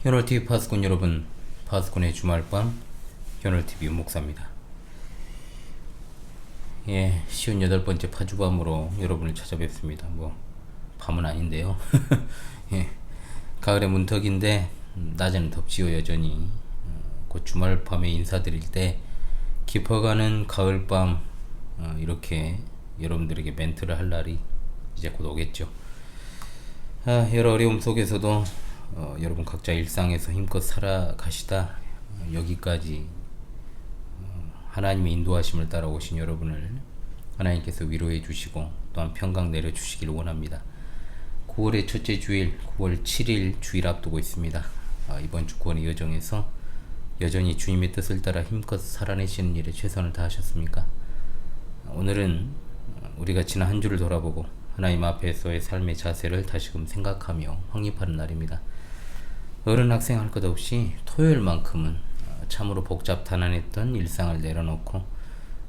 현월TV 파수꾼 여러분, 파수꾼의 주말밤 현월TV 목사입니다. 예, 58번째 파주밤으로 여러분을 찾아뵙습니다. 밤은 아닌데요. 예, 가을의 문턱인데 낮에는 덥지요 여전히. 곧 주말밤에 인사드릴 때 깊어가는 가을밤, 이렇게 여러분들에게 멘트를 할 날이 이제 곧 오겠죠. 여러 어려움 속에서도 여러분 각자 일상에서 힘껏 살아가시다 여기까지 하나님의 인도하심을 따라오신 여러분을 하나님께서 위로해 주시고 또한 평강 내려 주시길 원합니다. 9월의 첫째 주일 9월 7일 주일 앞두고 있습니다. 이번 주 구원의 여정에서 여전히 주님의 뜻을 따라 힘껏 살아내시는 일에 최선을 다하셨습니까? 오늘은 우리가 지난 한 주를 돌아보고 하나님 앞에서의 삶의 자세를 다시금 생각하며 확립하는 날입니다. 어른 학생 할 것 없이 토요일만큼은 참으로 복잡단안했던 일상을 내려놓고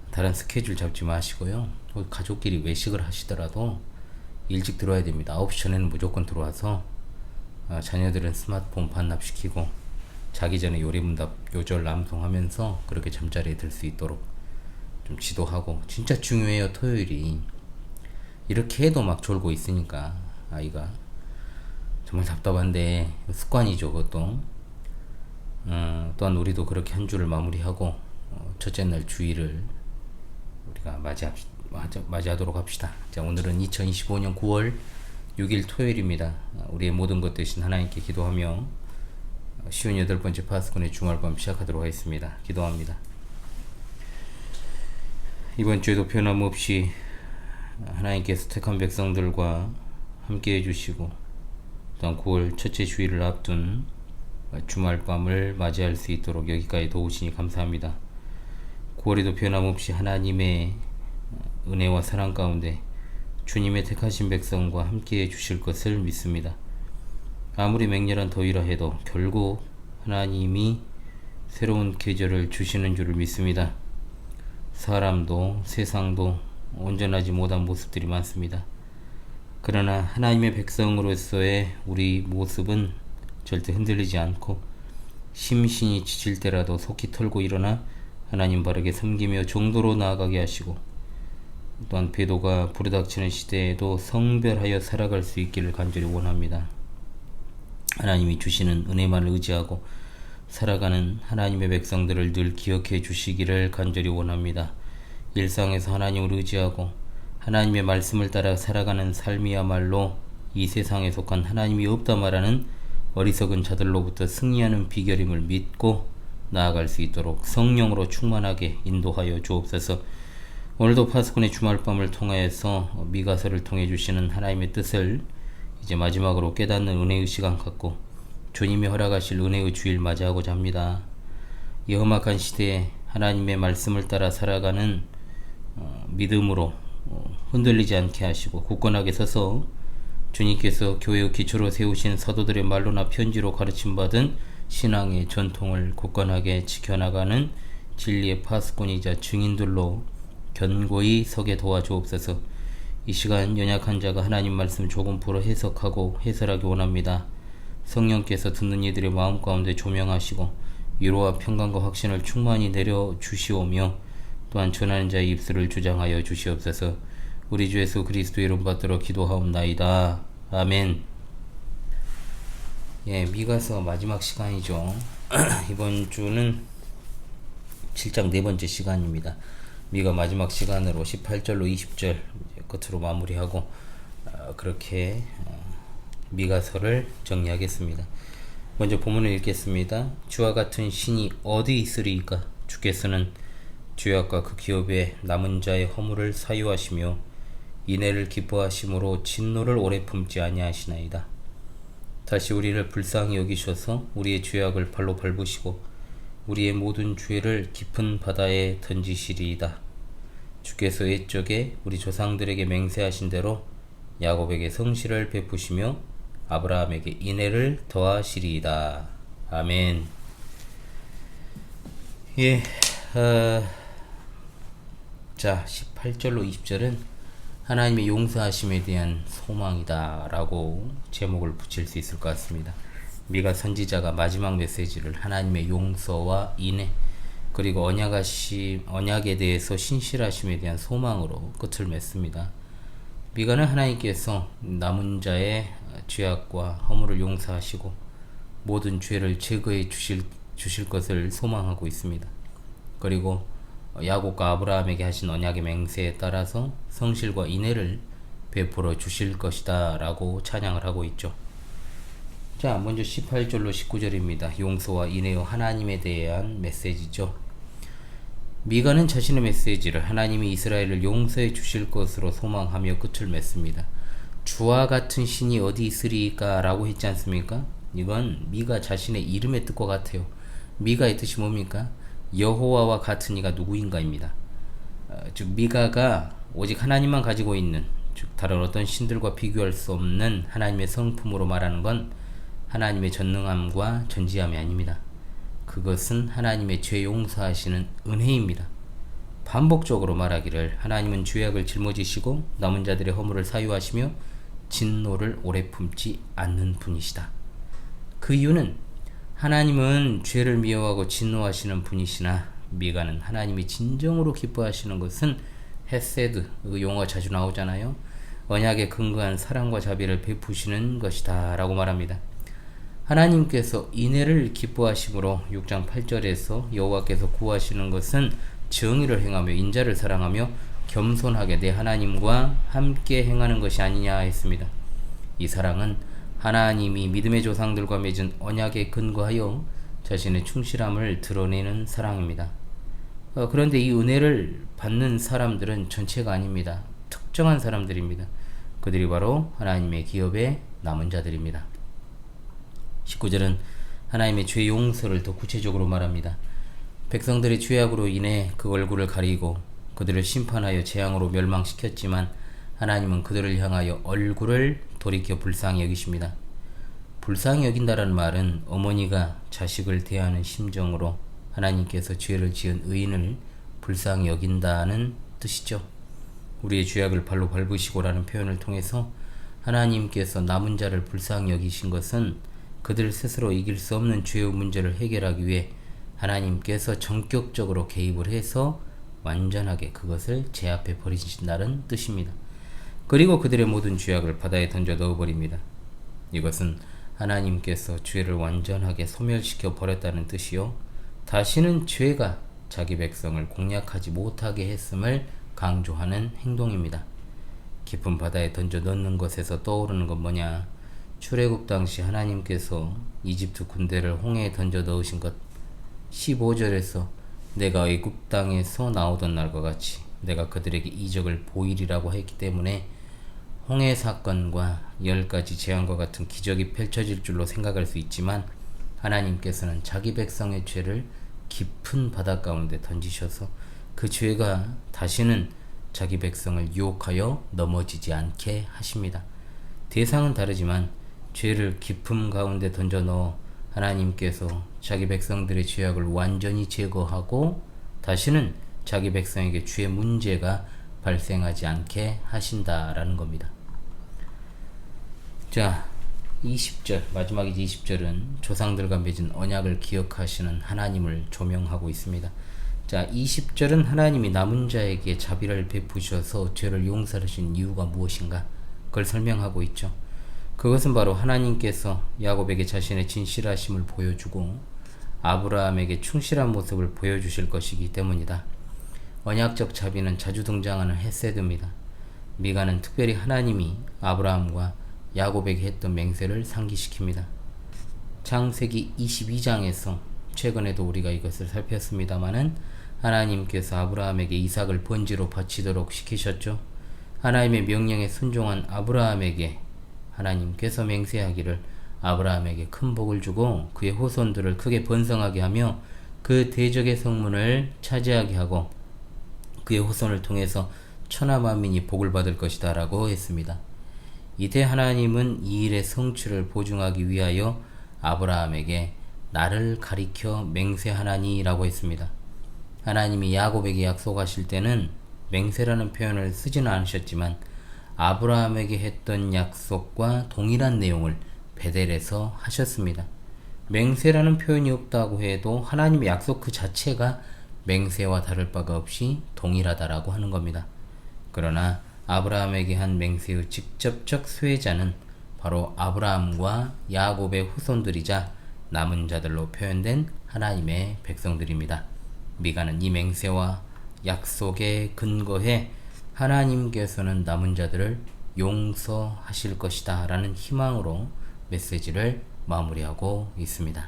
다른 스케줄 잡지 마시고요. 가족끼리 외식을 하시더라도 일찍 들어와야 됩니다. 9시 전에는 무조건 들어와서 자녀들은 스마트폰 반납시키고 자기 전에 요리문답 요절 남송하면서 그렇게 잠자리에 들 수 있도록 좀 지도하고. 진짜 중요해요. 토요일이 이렇게 해도 막 졸고 있으니까 아이가 정말 답답한데 습관이죠 그것도. 또한 우리도 그렇게 한 주를 마무리하고 첫째 날 주일을 우리가 맞이하도록 합시다. 자, 오늘은 2025년 9월 6일 토요일입니다. 우리의 모든 것 되신 하나님께 기도하며 58번째 파수꾼의 주말밤 시작하도록 하겠습니다. 기도합니다. 이번 주에도 변함없이 하나님께서 택한 백성들과 함께 해주시고 또한 9월 첫째 주일을 앞둔 주말밤을 맞이할 수 있도록 여기까지 도우시니 감사합니다. 9월에도 변함없이 하나님의 은혜와 사랑 가운데 주님의 택하신 백성과 함께 해주실 것을 믿습니다. 아무리 맹렬한 더위라 해도 결국 하나님이 새로운 계절을 주시는 줄을 믿습니다. 사람도 세상도 온전하지 못한 모습들이 많습니다. 그러나 하나님의 백성으로서의 우리 모습은 절대 흔들리지 않고 심신이 지칠 때라도 속히 털고 일어나 하나님 바르게 섬기며 정도로 나아가게 하시고 또한 배도가 부르닥치는 시대에도 성별하여 살아갈 수 있기를 간절히 원합니다. 하나님이 주시는 은혜만을 의지하고 살아가는 하나님의 백성들을 늘 기억해 주시기를 간절히 원합니다. 일상에서 하나님을 의지하고 하나님의 말씀을 따라 살아가는 삶이야말로 이 세상에 속한 하나님이 없다 말하는 어리석은 자들로부터 승리하는 비결임을 믿고 나아갈 수 있도록 성령으로 충만하게 인도하여 주옵소서. 오늘도 파수꾼의 주말밤을 통하여서 미가서를 통해 주시는 하나님의 뜻을 이제 마지막으로 깨닫는 은혜의 시간 갖고 주님이 허락하실 은혜의 주일 맞이하고자 합니다. 이 험악한 시대에 하나님의 말씀을 따라 살아가는 믿음으로 흔들리지 않게 하시고 굳건하게 서서 주님께서 교회의 기초로 세우신 사도들의 말로나 편지로 가르침받은 신앙의 전통을 굳건하게 지켜나가는 진리의 파수꾼이자 증인들로 견고히 서게 도와주옵소서. 이 시간 연약한 자가 하나님 말씀 조금 풀어 해석하고 해설하기 원합니다. 성령께서 듣는 이들의 마음 가운데 조명하시고 위로와 평강과 확신을 충만히 내려주시오며 또한 전하는 자의 입술을 주장하여 주시옵소서. 우리 주 예수 그리스도의 이름 받들어 기도하옵나이다. 아멘. 예, 미가서 마지막 시간이죠. 이번 주는 7장 네 번째 시간입니다. 미가 마지막 시간으로 18절로 20절 끝으로 마무리하고 그렇게 미가서를 정리하겠습니다. 먼저 본문을 읽겠습니다. 주와 같은 신이 어디 있으리이까? 주께서는 죄악과 그 기업에 남은 자의 허물을 사유하시며 인애를 기뻐하심으로 진노를 오래 품지 아니하시나이다. 다시 우리를 불쌍히 여기셔서 우리의 죄악을 발로 밟으시고 우리의 모든 죄를 깊은 바다에 던지시리이다. 주께서 옛적에 우리 조상들에게 맹세하신 대로 야곱에게 성실을 베푸시며 아브라함에게 인애를 더하시리이다. 아멘. 예, 자, 18절로 20절은 하나님의 용서하심에 대한 소망이다 라고 제목을 붙일 수 있을 것 같습니다. 미가 선지자가 마지막 메시지를 하나님의 용서와 인애 그리고 언약에 대해서 신실하심에 대한 소망으로 끝을 맺습니다. 미가는 하나님께서 남은 자의 죄악과 허물을 용서하시고 모든 죄를 제거해 주실 것을 소망하고 있습니다. 그리고 야곱과 아브라함에게 하신 언약의 맹세에 따라서 성실과 인애를 베풀어 주실 것이다 라고 찬양을 하고 있죠. 자, 먼저 18절로 19절입니다. 용서와 인애요 하나님에 대한 메시지죠. 미가는 자신의 메시지를 하나님이 이스라엘을 용서해 주실 것으로 소망하며 끝을 맺습니다. 주와 같은 신이 어디 있으리까 라고 했지 않습니까? 이건 미가 자신의 이름의 뜻과 같아요. 미가의 뜻이 뭡니까? 여호와와 같은 이가 누구인가입니다. 즉 미가가 오직 하나님만 가지고 있는, 즉 다른 어떤 신들과 비교할 수 없는 하나님의 성품으로 말하는 건 하나님의 전능함과 전지함이 아닙니다. 그것은 하나님의 죄 용서하시는 은혜입니다. 반복적으로 말하기를 하나님은 죄악을 짊어지시고 남은 자들의 허물을 사유하시며 진노를 오래 품지 않는 분이시다. 그 이유는 하나님은 죄를 미워하고 진노하시는 분이시나 미가는 하나님이 진정으로 기뻐하시는 것은 헤세드, 그 용어가 자주 나오잖아요. 언약에 근거한 사랑과 자비를 베푸시는 것이다 라고 말합니다. 하나님께서 인애를 기뻐하심으로 6장 8절에서 여호와께서 구하시는 것은 정의를 행하며 인자를 사랑하며 겸손하게 내 하나님과 함께 행하는 것이 아니냐 했습니다. 이 사랑은 하나님이 믿음의 조상들과 맺은 언약에 근거하여 자신의 충실함을 드러내는 사랑입니다. 그런데 이 은혜를 받는 사람들은 전체가 아닙니다. 특정한 사람들입니다. 그들이 바로 하나님의 기업의 남은 자들입니다. 19절은 하나님의 죄 용서를 더 구체적으로 말합니다. 백성들의 죄악으로 인해 그 얼굴을 가리고 그들을 심판하여 재앙으로 멸망시켰지만 하나님은 그들을 향하여 얼굴을 돌이켜 불쌍히 여기십니다. 불쌍히 여긴다라는 말은 어머니가 자식을 대하는 심정으로 하나님께서 죄를 지은 의인을 불쌍히 여긴다는 뜻이죠. 우리의 죄악을 발로 밟으시고라는 표현을 통해서 하나님께서 남은 자를 불쌍히 여기신 것은 그들 스스로 이길 수 없는 죄의 문제를 해결하기 위해 하나님께서 전격적으로 개입을 해서 완전하게 그것을 제압해 버리신다는 뜻입니다. 그리고 그들의 모든 죄악을 바다에 던져 넣어버립니다. 이것은 하나님께서 죄를 완전하게 소멸시켜 버렸다는 뜻이요, 다시는 죄가 자기 백성을 공략하지 못하게 했음을 강조하는 행동입니다. 깊은 바다에 던져 넣는 것에서 떠오르는 건 뭐냐? 출애굽 당시 하나님께서 이집트 군대를 홍해에 던져 넣으신 것, 15절에서 내가 애굽 땅에서 나오던 날과 같이 내가 그들에게 이적을 보이리라고 했기 때문에 홍해 사건과 10가지 재앙과 같은 기적이 펼쳐질 줄로 생각할 수 있지만 하나님께서는 자기 백성의 죄를 깊은 바다 가운데 던지셔서 그 죄가 다시는 자기 백성을 유혹하여 넘어지지 않게 하십니다. 대상은 다르지만 죄를 깊음 가운데 던져 넣어 하나님께서 자기 백성들의 죄악을 완전히 제거하고 다시는 자기 백성에게 죄의 문제가 발생하지 않게 하신다라는 겁니다. 자, 20절, 마지막이지 20절은 조상들과 맺은 언약을 기억하시는 하나님을 조명하고 있습니다. 자, 20절은 하나님이 남은 자에게 자비를 베푸셔서 죄를 용서하신 이유가 무엇인가? 그걸 설명하고 있죠. 그것은 바로 하나님께서 야곱에게 자신의 진실하심을 보여주고 아브라함에게 충실한 모습을 보여주실 것이기 때문이다. 언약적 자비는 자주 등장하는 헤세드입니다. 미가는 특별히 하나님이 아브라함과 야곱에게 했던 맹세를 상기시킵니다. 창세기 22장에서 최근에도 우리가 이것을 살폈습니다마는 하나님께서 아브라함에게 이삭을 번지로 바치도록 시키셨죠. 하나님의 명령에 순종한 아브라함에게 하나님께서 맹세하기를 아브라함에게 큰 복을 주고 그의 후손들을 크게 번성하게 하며 그 대적의 성문을 차지하게 하고 그의 후손을 통해서 천하 만민이 복을 받을 것이다 라고 했습니다. 이때 하나님은 이 일의 성취를 보증하기 위하여 아브라함에게 나를 가리켜 맹세하나니 라고 했습니다. 하나님이 야곱에게 약속하실 때는 맹세라는 표현을 쓰지는 않으셨지만 아브라함에게 했던 약속과 동일한 내용을 베델에서 하셨습니다. 맹세라는 표현이 없다고 해도 하나님의 약속 그 자체가 맹세와 다를 바가 없이 동일하다라고 하는 겁니다. 그러나 아브라함에게 한 맹세의 직접적 수혜자는 바로 아브라함과 야곱의 후손들이자 남은 자들로 표현된 하나님의 백성들입니다. 미가는 이 맹세와 약속에 근거해 하나님께서는 남은 자들을 용서하실 것이다 라는 희망으로 메시지를 마무리하고 있습니다.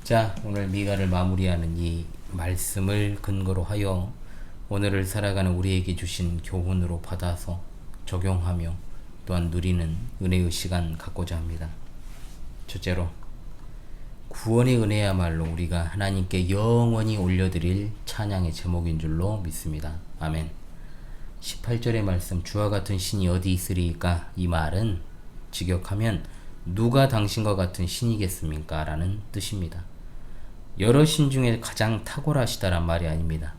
자, 오늘 미가를 마무리하는 이 말씀을 근거로 하여 오늘을 살아가는 우리에게 주신 교훈으로 받아서 적용하며 또한 누리는 은혜의 시간 갖고자 합니다. 첫째로, 구원의 은혜야말로 우리가 하나님께 영원히 올려드릴 찬양의 제목인 줄로 믿습니다. 아멘. 18절의 말씀, 주와 같은 신이 어디 있으리까? 이 말은 직역하면 누가 당신과 같은 신이겠습니까? 라는 뜻입니다. 여러 신 중에 가장 탁월하시다란 말이 아닙니다.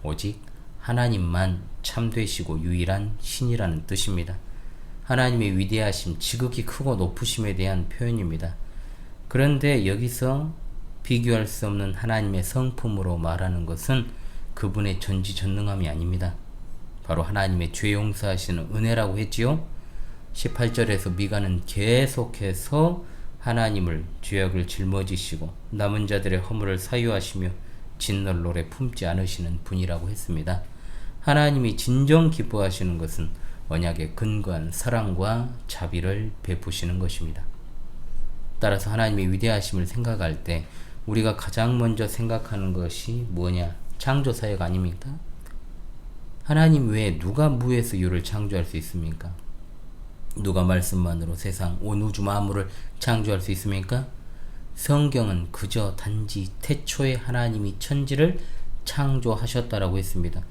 오직 하나님만 참되시고 유일한 신이라는 뜻입니다. 하나님의 위대하심, 지극히 크고 높으심에 대한 표현입니다. 그런데 여기서 비교할 수 없는 하나님의 성품으로 말하는 것은 그분의 전지전능함이 아닙니다. 바로 하나님의 죄 용서하시는 은혜라고 했지요. 18절에서 미가는 계속해서 하나님을 죄악을 짊어지시고 남은 자들의 허물을 사유하시며 진널로래 품지 않으시는 분이라고 했습니다. 하나님이 진정 기뻐하시는 것은 언약에 근거한 사랑과 자비를 베푸시는 것입니다. 따라서 하나님의 위대하심을 생각할 때 우리가 가장 먼저 생각하는 것이 뭐냐? 창조사역 아닙니까? 하나님 외에 누가 무에서 유를 창조할 수 있습니까? 누가 말씀만으로 세상 온 우주 만물을 창조할 수 있습니까? 성경은 그저 단지 태초에 하나님이 천지를 창조하셨다라고 했습니다.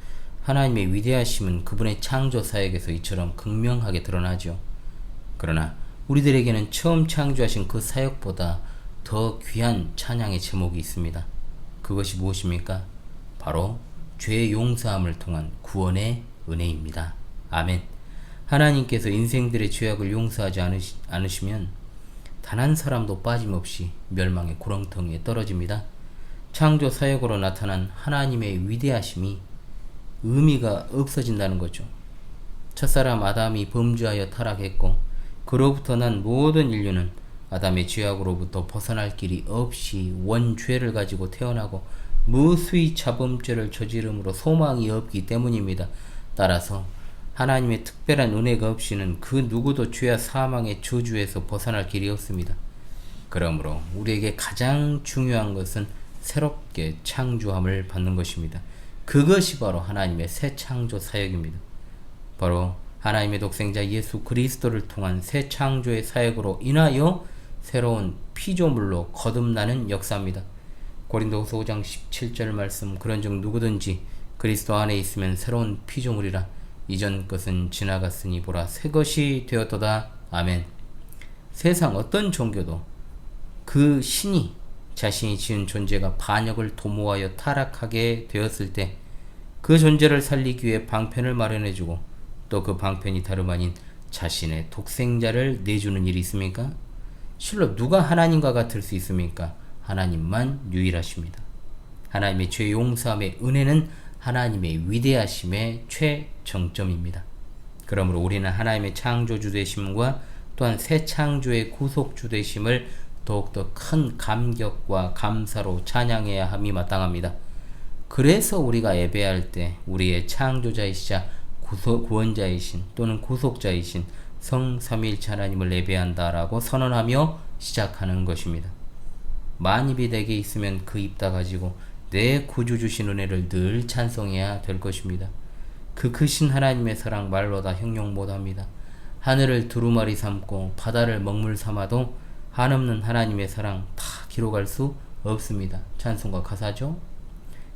하나님의 위대하심은 그분의 창조 사역에서 이처럼 극명하게 드러나죠. 그러나 우리들에게는 처음 창조하신 그 사역보다 더 귀한 찬양의 제목이 있습니다. 그것이 무엇입니까? 바로 죄 용서함을 통한 구원의 은혜입니다. 아멘. 하나님께서 인생들의 죄악을 용서하지 않으시면 단 한 사람도 빠짐없이 멸망의 구렁텅이에 떨어집니다. 창조 사역으로 나타난 하나님의 위대하심이 의미가 없어진다는 거죠. 첫사람 아담이 범죄하여 타락했고 그로부터 난 모든 인류는 아담의 죄악으로부터 벗어날 길이 없이 원죄를 가지고 태어나고 무수히 자범죄를 저지름으로 소망이 없기 때문입니다. 따라서 하나님의 특별한 은혜가 없이는 그 누구도 죄와 사망의 저주에서 벗어날 길이 없습니다. 그러므로 우리에게 가장 중요한 것은 새롭게 창조함을 받는 것입니다. 그것이 바로 하나님의 새 창조 사역입니다. 바로 하나님의 독생자 예수 그리스도를 통한 새 창조의 사역으로 인하여 새로운 피조물로 거듭나는 역사입니다. 고린도후서 5장 17절 말씀, 그런즉 누구든지 그리스도 안에 있으면 새로운 피조물이라 이전 것은 지나갔으니 보라 새 것이 되었도다. 아멘. 세상 어떤 종교도 그 신이 자신이 지은 존재가 반역을 도모하여 타락하게 되었을 때 그 존재를 살리기 위해 방편을 마련해주고 또 그 방편이 다름 아닌 자신의 독생자를 내주는 일이 있습니까? 실로 누가 하나님과 같을 수 있습니까? 하나님만 유일하십니다. 하나님의 죄 용서함의 은혜는 하나님의 위대하심의 최정점입니다. 그러므로 우리는 하나님의 창조주 되심과 또한 새 창조의 구속주 되심을 더욱더 큰 감격과 감사로 찬양해야 함이 마땅합니다. 그래서 우리가 예배할 때 우리의 창조자이시자 구원자이신 또는 구속자이신 성삼위일체 하나님을 예배한다라고 선언하며 시작하는 것입니다. 만입이 내게 있으면 그 입 다 가지고 내 구주 주신 은혜를 늘 찬송해야 될 것입니다. 그 크신 하나님의 사랑 말로 다 형용 못합니다. 하늘을 두루마리 삼고 바다를 먹물 삼아도 한없는 하나님의 사랑 다 기록할 수 없습니다. 찬송가 가사죠.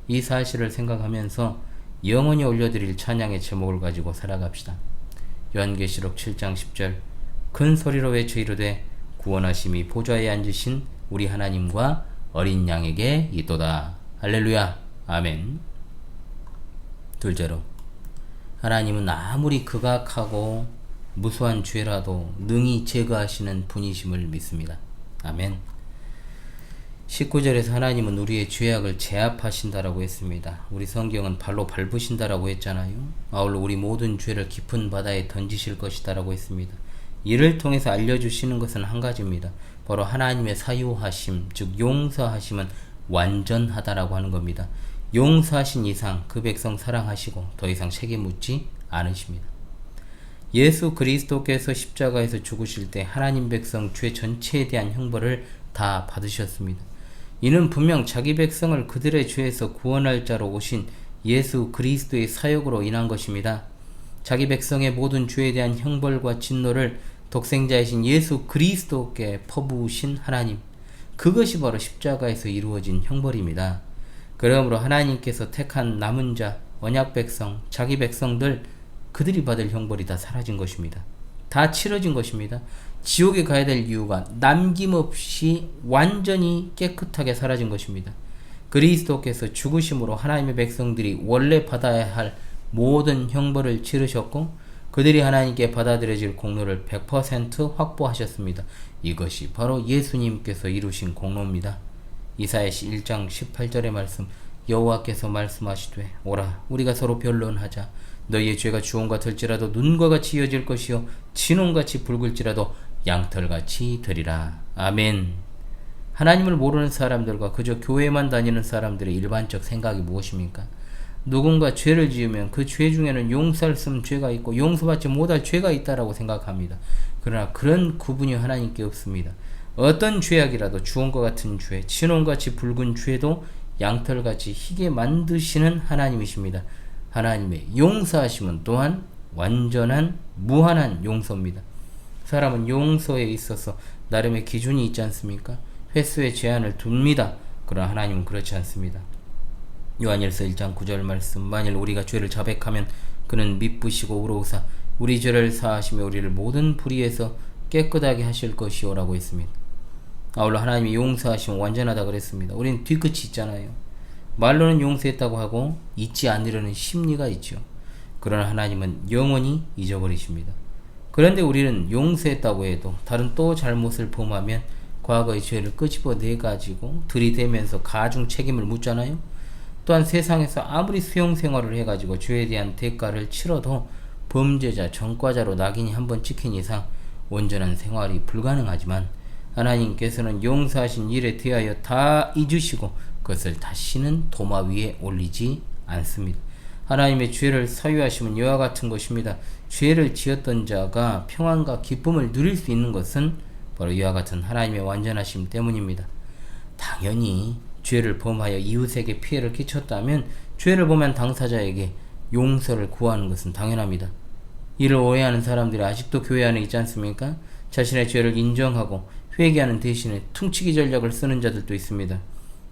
이 사실을 생각하면서 영원히 올려드릴 찬양의 제목을 가지고 살아갑시다. 요한계시록 7장 10절, 큰 소리로 외쳐 이르되 구원하심이 보좌에 앉으신 우리 하나님과 어린 양에게 있도다. 할렐루야. 아멘. 둘째로, 하나님은 아무리 극악하고 무수한 죄라도 능히 제거하시는 분이심을 믿습니다. 아멘. 19절에서 하나님은 우리의 죄악을 제압하신다라고 했습니다. 우리 성경은 발로 밟으신다라고 했잖아요. 아울러 우리 모든 죄를 깊은 바다에 던지실 것이다라고 했습니다. 이를 통해서 알려주시는 것은 한 가지입니다. 바로 하나님의 사유하심, 즉 용서하심은 완전하다라고 하는 겁니다. 용서하신 이상 그 백성 사랑하시고 더 이상 책임 묻지 않으십니다. 예수 그리스도께서 십자가에서 죽으실 때 하나님 백성 죄 전체에 대한 형벌을 다 받으셨습니다. 이는 분명 자기 백성을 그들의 죄에서 구원할 자로 오신 예수 그리스도의 사역으로 인한 것입니다. 자기 백성의 모든 죄에 대한 형벌과 진노를 독생자이신 예수 그리스도께 퍼부으신 하나님, 그것이 바로 십자가에서 이루어진 형벌입니다. 그러므로 하나님께서 택한 남은 자, 언약 백성, 자기 백성들, 그들이 받을 형벌이 다 사라진 것입니다. 다 치러진 것입니다. 지옥에 가야 될 이유가 남김없이 완전히 깨끗하게 사라진 것입니다. 그리스도께서 죽으심으로 하나님의 백성들이 원래 받아야 할 모든 형벌을 치르셨고 그들이 하나님께 받아들여질 공로를 100% 확보하셨습니다. 이것이 바로 예수님께서 이루신 공로입니다. 이사야시 1장 18절의 말씀, 여호와께서 말씀하시되 오라 우리가 서로 변론하자. 너희의 죄가 주홍 같을지라도 눈과 같이 이어질 것이요 진홍같이 붉을지라도 양털같이 되리라. 아멘. 하나님을 모르는 사람들과 그저 교회만 다니는 사람들의 일반적 생각이 무엇입니까? 누군가 죄를 지으면 그 죄 중에는 용서할 수 없는 죄가 있고 용서받지 못할 죄가 있다라고 생각합니다. 그러나 그런 구분이 하나님께 없습니다. 어떤 죄악이라도 주홍과 같은 죄, 진홍같이 붉은 죄도 양털같이 희게 만드시는 하나님이십니다. 하나님의 용서하심은 또한 완전한 무한한 용서입니다. 사람은 용서에 있어서 나름의 기준이 있지 않습니까? 횟수의 제한을 둡니다. 그러나 하나님은 그렇지 않습니다. 요한일서 1장 9절 말씀, 만일 우리가 죄를 자백하면 그는 미쁘시고 의로우사 우리 죄를 사하시며 우리를 모든 불의에서 깨끗하게 하실 것이오라고 했습니다. 아울러 하나님이 용서하시면 완전하다 그랬습니다. 우리는 뒤끝이 있잖아요. 말로는 용서했다고 하고 잊지 않으려는 심리가 있죠. 그러나 하나님은 영원히 잊어버리십니다. 그런데 우리는 용서했다고 해도 다른 또 잘못을 범하면 과거의 죄를 끄집어내가지고 들이대면서 가중 책임을 묻잖아요. 또한 세상에서 아무리 수용생활을 해가지고 죄에 대한 대가를 치러도 범죄자, 전과자로 낙인이 한번 찍힌 이상 온전한 생활이 불가능하지만 하나님께서는 용서하신 일에 대하여 다 잊으시고 그것을 다시는 도마 위에 올리지 않습니다. 하나님의 죄를 사유하시면 이와 같은 것입니다. 죄를 지었던 자가 평안과 기쁨을 누릴 수 있는 것은 바로 이와 같은 하나님의 완전하심 때문입니다. 당연히 죄를 범하여 이웃에게 피해를 끼쳤다면 죄를 범한 당사자에게 용서를 구하는 것은 당연합니다. 이를 오해하는 사람들이 아직도 교회 안에 있지 않습니까? 자신의 죄를 인정하고 회개하는 대신에 퉁치기 전략을 쓰는 자들도 있습니다.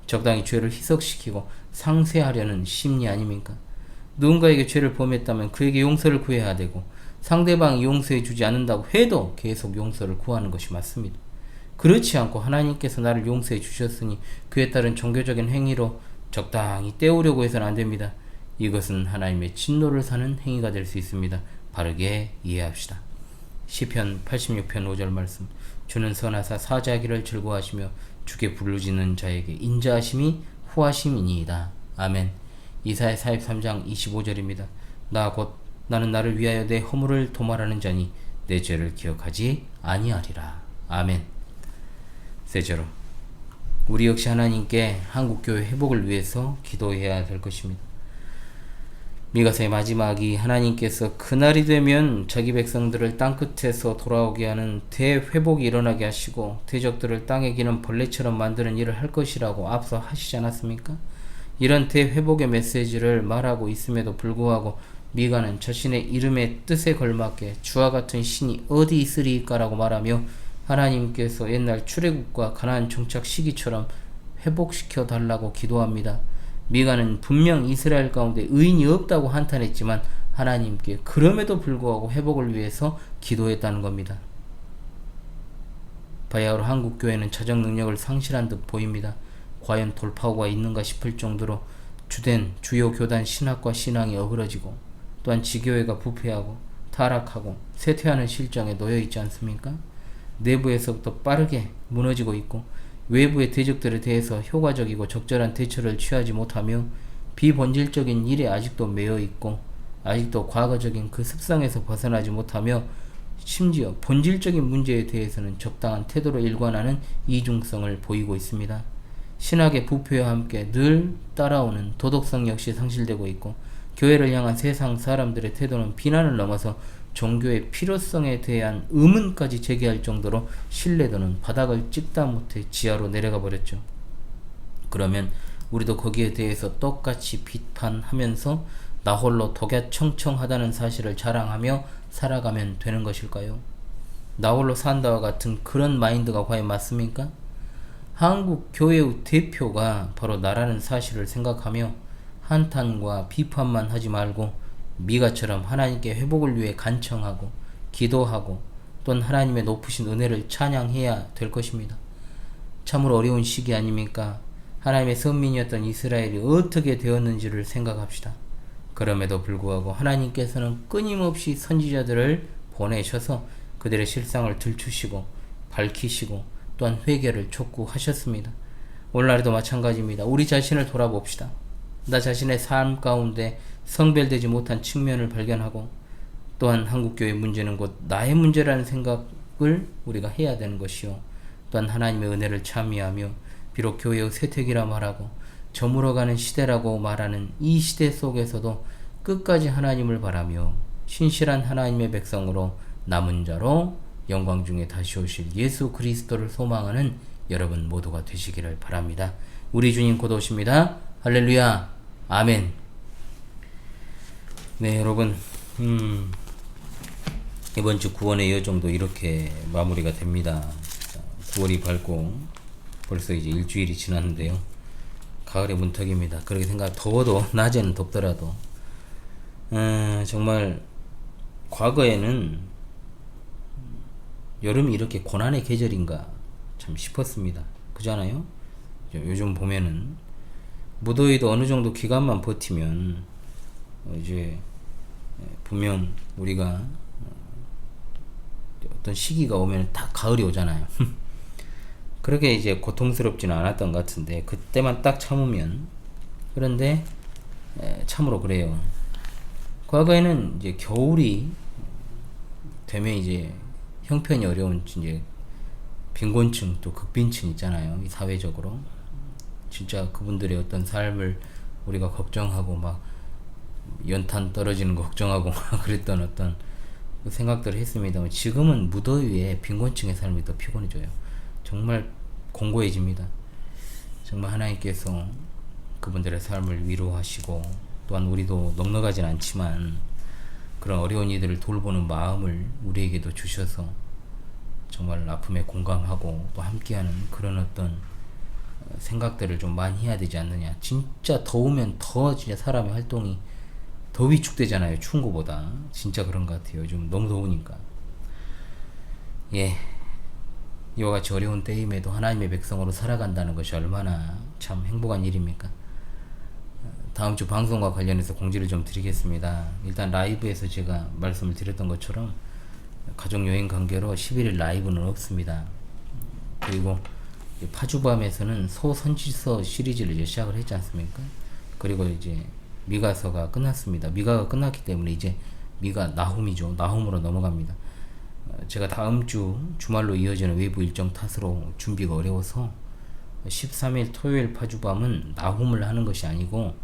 적당히 죄를 희석시키고 상쇄하려는 심리 아닙니까? 누군가에게 죄를 범했다면 그에게 용서를 구해야 되고 상대방이 용서해 주지 않는다고 해도 계속 용서를 구하는 것이 맞습니다. 그렇지 않고 하나님께서 나를 용서해 주셨으니 그에 따른 종교적인 행위로 적당히 때우려고 해서는 안 됩니다. 이것은 하나님의 진노를 사는 행위가 될 수 있습니다. 바르게 이해합시다. 시편 86편 5절 말씀, 주는 선하사 사자하기를 즐거워하시며 주께 부르짖는 자에게 인자하심이 후하심이니이다. 아멘. 이사야 43장 25절입니다. 나는 나를 위하여 내 허물을 도말하는 자니 내 죄를 기억하지 아니하리라. 아멘. 셋째로, 우리 역시 하나님께 한국교회 회복을 위해서 기도해야 될 것입니다. 미가서의 마지막이 하나님께서 그날이 되면 자기 백성들을 땅끝에서 돌아오게 하는 대회복이 일어나게 하시고 대적들을 땅에 기는 벌레처럼 만드는 일을 할 것이라고 앞서 하시지 않았습니까? 이런 대회복의 메시지를 말하고 있음에도 불구하고 미가는 자신의 이름의 뜻에 걸맞게 주와 같은 신이 어디 있으리까라고 말하며 하나님께서 옛날 출애굽과 가나안 정착 시기처럼 회복시켜 달라고 기도합니다. 미가는 분명 이스라엘 가운데 의인이 없다고 한탄했지만 하나님께 그럼에도 불구하고 회복을 위해서 기도했다는 겁니다. 바야흐로 한국교회는 자정 능력을 상실한 듯 보입니다. 과연 돌파구가 있는가 싶을 정도로 주된 주요 교단 신학과 신앙이 어그러지고 또한 지교회가 부패하고 타락하고 쇠퇴하는 실정에 놓여 있지 않습니까? 내부에서부터 빠르게 무너지고 있고 외부의 대적들에 대해서 효과적이고 적절한 대처를 취하지 못하며 비본질적인 일에 아직도 매여 있고 아직도 과거적인 그 습성에서 벗어나지 못하며 심지어 본질적인 문제에 대해서는 적당한 태도로 일관하는 이중성을 보이고 있습니다. 신학의 부패와 함께 늘 따라오는 도덕성 역시 상실되고 있고 교회를 향한 세상 사람들의 태도는 비난을 넘어서 종교의 필요성에 대한 의문까지 제기할 정도로 신뢰도는 바닥을 찍다 못해 지하로 내려가 버렸죠. 그러면 우리도 거기에 대해서 똑같이 비판하면서 나 홀로 독야청청하다는 사실을 자랑하며 살아가면 되는 것일까요? 나 홀로 산다와 같은 그런 마인드가 과연 맞습니까? 한국 교회의 대표가 바로 나라는 사실을 생각하며 한탄과 비판만 하지 말고 미가처럼 하나님께 회복을 위해 간청하고 기도하고 또한 하나님의 높으신 은혜를 찬양해야 될 것입니다. 참으로 어려운 시기 아닙니까? 하나님의 선민이었던 이스라엘이 어떻게 되었는지를 생각합시다. 그럼에도 불구하고 하나님께서는 끊임없이 선지자들을 보내셔서 그들의 실상을 들추시고 밝히시고 또한 회개를 촉구하셨습니다. 오늘날에도 마찬가지입니다. 우리 자신을 돌아봅시다. 나 자신의 삶 가운데 성별되지 못한 측면을 발견하고 또한 한국교회 문제는 곧 나의 문제라는 생각을 우리가 해야 되는 것이요. 또한 하나님의 은혜를 참여하며 비록 교회의 세택이라 말하고 저물어가는 시대라고 말하는 이 시대 속에서도 끝까지 하나님을 바라며 신실한 하나님의 백성으로 남은 자로 영광 중에 다시 오실 예수 그리스도를 소망하는 여러분 모두가 되시기를 바랍니다. 우리 주님 곧 오십니다. 할렐루야. 아멘. 네, 여러분, 이번 주 구원의 여정도 이렇게 마무리가 됩니다. 9월이 밝고 벌써 이제 일주일이 지났는데요. 가을의 문턱입니다. 그렇게 더워도 낮에는 덥더라도 정말 과거에는 여름이 이렇게 고난의 계절인가 참 싶었습니다. 그잖아요? 요즘 보면은 무더위도 어느 정도 기간만 버티면 이제 분명 우리가 어떤 시기가 오면 다 가을이 오잖아요. 그렇게 이제 고통스럽지는 않았던 것 같은데 그때만 딱 참으면. 그런데 참으로 그래요. 과거에는 이제 겨울이 되면 이제 형편이 어려운 이제 빈곤층 또 극빈층 있잖아요. 이 사회적으로 진짜 그분들의 어떤 삶을 우리가 걱정하고 막 연탄 떨어지는 거 걱정하고 막 그랬던 어떤 생각들을 했습니다만 지금은 무더위에 빈곤층의 삶이 더 피곤해져요. 정말 공고해집니다. 정말 하나님께서 그분들의 삶을 위로하시고 또한 우리도 넉넉하진 않지만 그런 어려운 이들을 돌보는 마음을 우리에게도 주셔서 정말 아픔에 공감하고 또 함께하는 그런 어떤 생각들을 좀 많이 해야 되지 않느냐. 진짜 더우면 더 진짜 사람의 활동이 더 위축되잖아요. 추운 거보다. 진짜 그런 것 같아요. 요즘 너무 더우니까. 예. 이와 같이 어려운 때임에도 하나님의 백성으로 살아간다는 것이 얼마나 참 행복한 일입니까? 다음 주 방송과 관련해서 공지를 좀 드리겠습니다. 일단 라이브에서 제가 말씀을 드렸던 것처럼 가족여행 관계로 11일 라이브는 없습니다. 그리고 파주밤에서는 소선지서 시리즈를 이제 시작을 했지 않습니까? 그리고 이제 미가서가 끝났습니다. 미가가 끝났기 때문에 이제 미가 나훔이죠. 나훔으로 넘어갑니다. 제가 다음 주 주말로 이어지는 외부 일정 탓으로 준비가 어려워서 13일 토요일 파주밤은 나훔을 하는 것이 아니고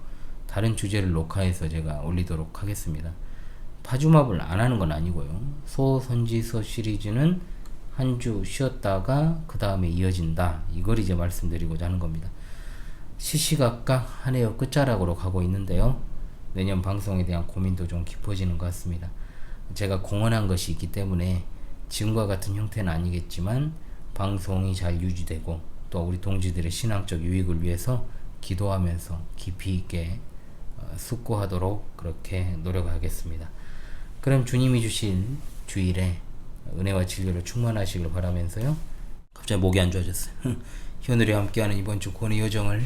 다른 주제를 녹화해서 제가 올리도록 하겠습니다. 파주맙을 안 하는 건 아니고요. 소선지서 시리즈는 한 주 쉬었다가 그 다음에 이어진다. 이걸 이제 말씀드리고자 하는 겁니다. 시시각각 한 해의 끝자락으로 가고 있는데요. 내년 방송에 대한 고민도 좀 깊어지는 것 같습니다. 제가 공언한 것이 있기 때문에 지금과 같은 형태는 아니겠지만 방송이 잘 유지되고 또 우리 동지들의 신앙적 유익을 위해서 기도하면서 깊이 있게 숙고하도록 그렇게 노력하겠습니다. 그럼 주님이 주신 주일에 은혜와 진리로 충만하시길 바라면서요. 갑자기 목이 안 좋아졌어요. 현우리와 함께하는 이번 주 구원의 여정을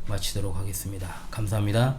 마치도록 하겠습니다. 감사합니다.